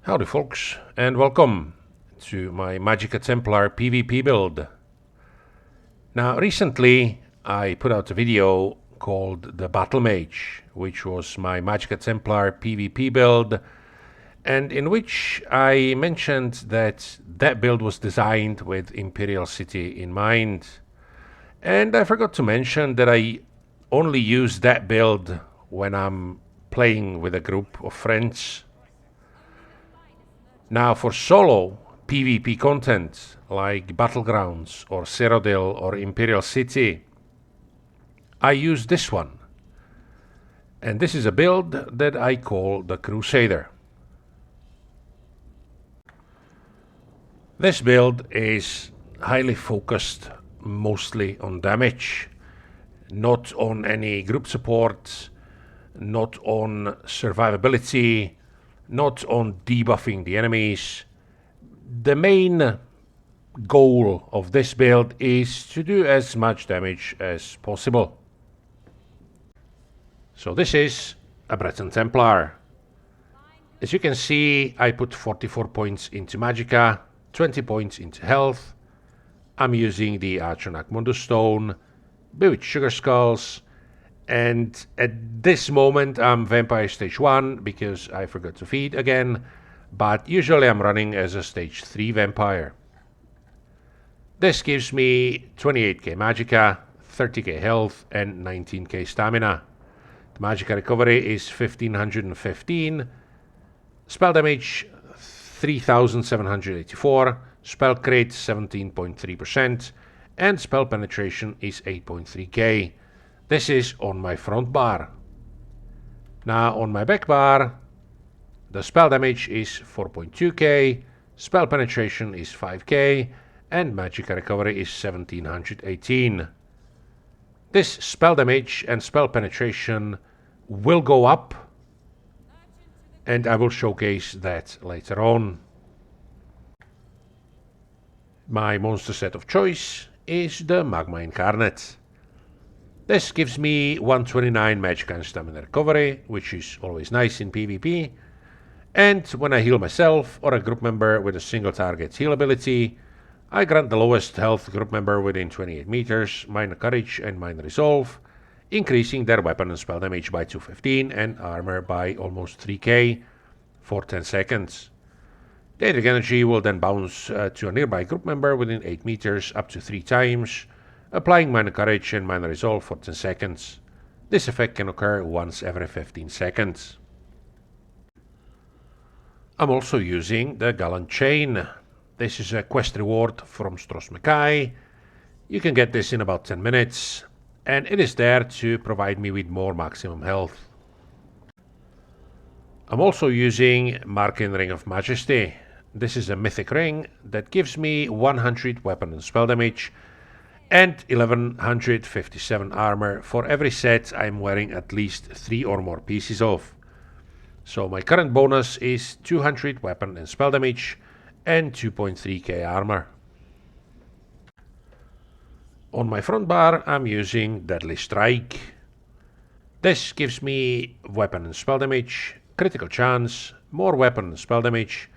Howdy folks, and welcome to my Magicka Templar PvP build. Now recently I put out a video called the Battle Mage, which was my Magicka Templar PvP build, and in which I mentioned that that build was designed with Imperial City in mind. And I forgot to mention that I only use that build when I'm playing with a group of friends. Now for solo PvP content like Battlegrounds or Cyrodiil or Imperial City, I use this one. And this is a build that I call the Crusader. This build is highly focused mostly on damage, not on any group support, not on survivability, not on debuffing the enemies. The main goal of this build is to do as much damage as possible. So this is a Breton Templar. As you can see, I put 44 points into Magicka, 20 points into health. I'm using the Archonac Mundus Stone, Bewitched Sugar Skulls, and at this moment I'm Vampire Stage 1 because I forgot to feed again, but usually I'm running as a Stage 3 Vampire. This gives me 28k Magicka, 30k health and 19k stamina. The Magicka recovery is 1515, spell damage 3784, spell crit 17.3%, and spell penetration is 8.3k. This is on my front bar. Now on my back bar, the spell damage is 4.2k, spell penetration is 5k, and Magicka recovery is 1718. This spell damage and spell penetration will go up, and I will showcase that later on. My monster set of choice is the Magma Incarnate. This gives me 129 Magicka and Stamina recovery, which is always nice in PvP. And when I heal myself or a group member with a single target heal ability, I grant the lowest health group member within 28 meters minor courage and minor resolve, increasing their weapon and spell damage by 215 and armor by almost 3k for 10 seconds. The Electric energy will then bounce to a nearby group member within 8 meters up to 3 times, applying minor courage and minor resolve for 10 seconds. This effect can occur once every 15 seconds. I'm also using the Gallant Chain. This is a quest reward from Stros M'Kai. You can get this in about 10 minutes, and it is there to provide me with more maximum health. I'm also using Markin Ring of Majesty. This is a mythic ring that gives me 100 weapon and spell damage and 1157 armor for every set I'm wearing at least 3 or more pieces of. So my current bonus is 200 weapon and spell damage and 2.3k armor. On my front bar I'm using Deadly Strike. This gives me weapon and spell damage, critical chance, more weapon and spell damage,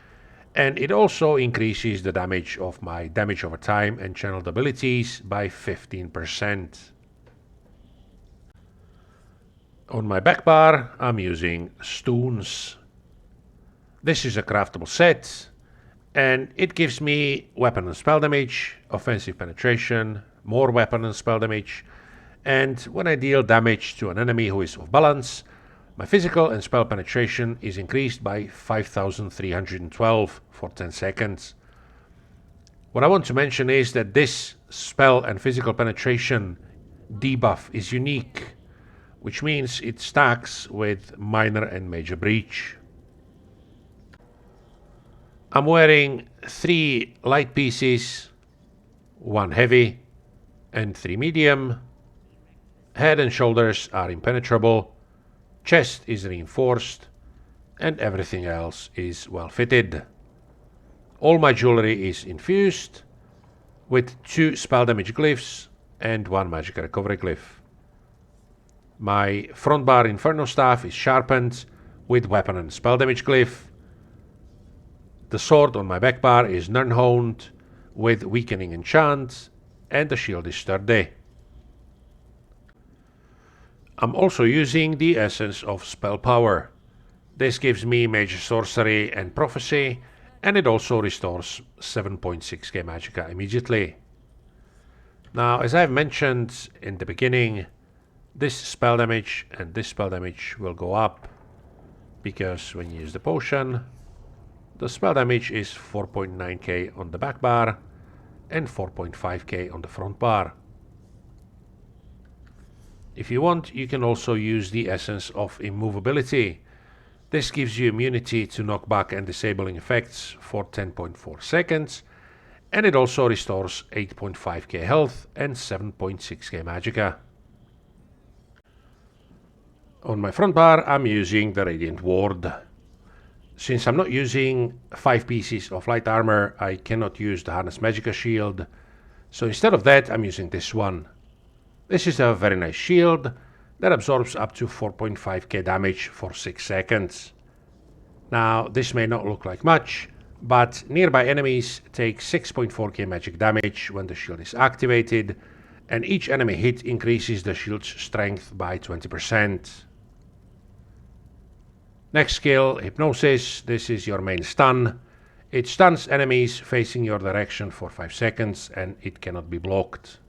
and it also increases the damage of my damage over time and channeled abilities by 15%. On my back bar I'm using Stones. This is a craftable set, and it gives me weapon and spell damage, offensive penetration, more weapon and spell damage, and when I deal damage to an enemy who is off balance, my physical and spell penetration is increased by 5312 for 10 seconds. What I want to mention is that this spell and physical penetration debuff is unique, which means it stacks with minor and major breach. I'm wearing 3 light pieces, 1 heavy and 3 medium. Head and shoulders are impenetrable, chest is reinforced, and everything else is well fitted. All my jewelry is infused with 2 spell damage glyphs and 1 Magicka recovery glyph. My front bar Inferno Staff is sharpened with weapon and spell damage glyph. The sword on my back bar is Nirnhound with weakening enchant, and the shield is sturdy. I'm also using the essence of spell power. This gives me major sorcery and prophecy, and it also restores 7.6k magicka immediately. Now, as I've mentioned in the beginning, this spell damage and this spell damage will go up because when you use the potion, the spell damage is 4.9k on the back bar and 4.5k on the front bar. If you want, you can also use the essence of immovability. This gives you immunity to knockback and disabling effects for 10.4 seconds, and it also restores 8.5k health and 7.6k magicka. On my front bar, I'm using the Radiant Ward. Since I'm not using 5 pieces of light armor, I cannot use the Harness Magicka shield, so instead of that I'm using this one. This is a very nice shield that absorbs up to 4.5k damage for 6 seconds. Now, this may not look like much, but nearby enemies take 6.4k magic damage when the shield is activated, and each enemy hit increases the shield's strength by 20%. Next skill, Hypnosis. This is your main stun. It stuns enemies facing your direction for 5 seconds, and it cannot be blocked.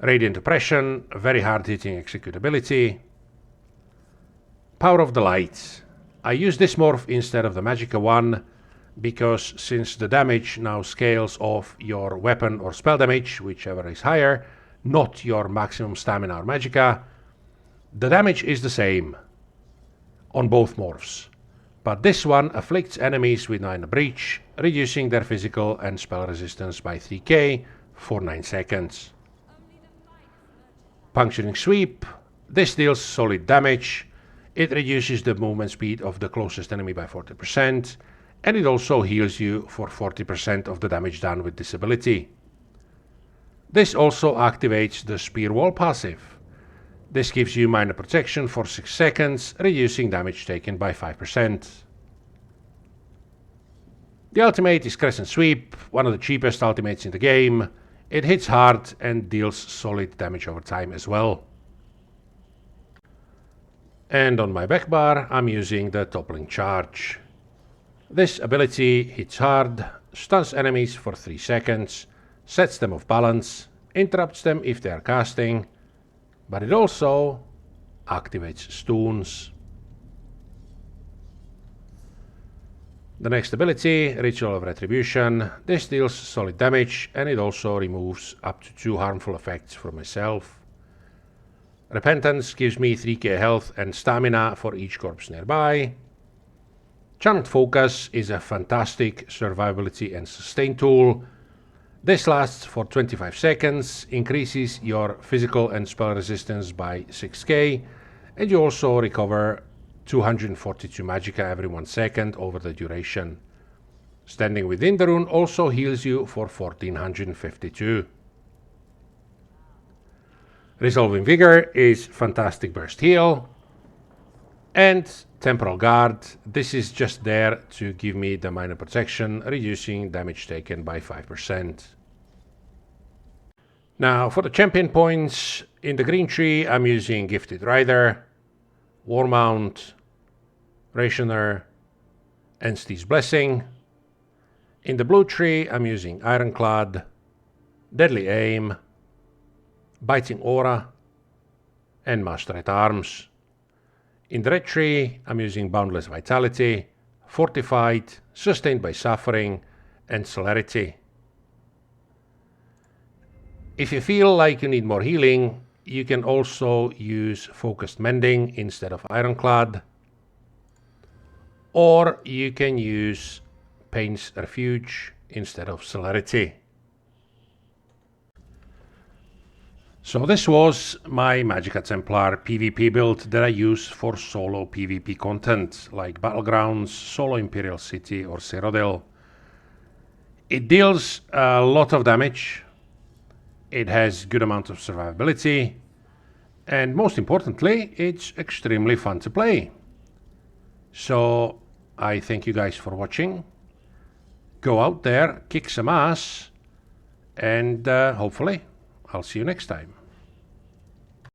Radiant Oppression, very hard-hitting executability. Power of the Light. I use this morph instead of the Magicka one, because since the damage now scales off your weapon or spell damage, whichever is higher, not your maximum stamina or magicka, the damage is the same on both morphs, but this one afflicts enemies with 9 breach, reducing their physical and spell resistance by 3k for 9 seconds. Puncturing Sweep. This deals solid damage. It reduces the movement speed of the closest enemy by 40%, and it also heals you for 40% of the damage done with this ability. This also activates the Spear Wall passive. This gives you minor protection for 6 seconds, reducing damage taken by 5%. The ultimate is Crescent Sweep, one of the cheapest ultimates in the game. It hits hard and deals solid damage over time as well. And on my back bar, I'm using the Toppling Charge. This ability hits hard, stuns enemies for 3 seconds, sets them off balance, interrupts them if they are casting, but it also activates stuns. The next ability, Ritual of Retribution. This deals solid damage, and it also removes up to 2 harmful effects from myself. Repentance gives me 3k health and stamina for each corpse nearby. Channeled Focus is a fantastic survivability and sustain tool. This lasts for 25 seconds, increases your physical and spell resistance by 6k, and you also recover 242 magicka every 1 second over the duration. Standing within the rune also heals you for 1452. Resolving Vigor is fantastic burst heal. And Temporal Guard, this is just there to give me the minor protection, reducing damage taken by 5%. Now for the champion points, in the green tree I'm using Gifted Rider, Warmount, Rationer, and Steve's Blessing. In the blue tree I'm using Ironclad, Deadly Aim, Biting Aura, and Master at Arms. In the red tree I'm using Boundless Vitality, Fortified, Sustained by Suffering, and Celerity. If you feel like you need more healing, you can also use Focused Mending instead of Ironclad, or you can use Pain's Refuge instead of Celerity. So this was my Magicka Templar PvP build that I use for solo PvP content like Battlegrounds, Solo Imperial City or Cyrodiil. It deals a lot of damage, it has good amount of survivability, and most importantly, it's extremely fun to play. So I thank you guys for watching. Go out there, kick some ass, and hopefully I'll see you next time.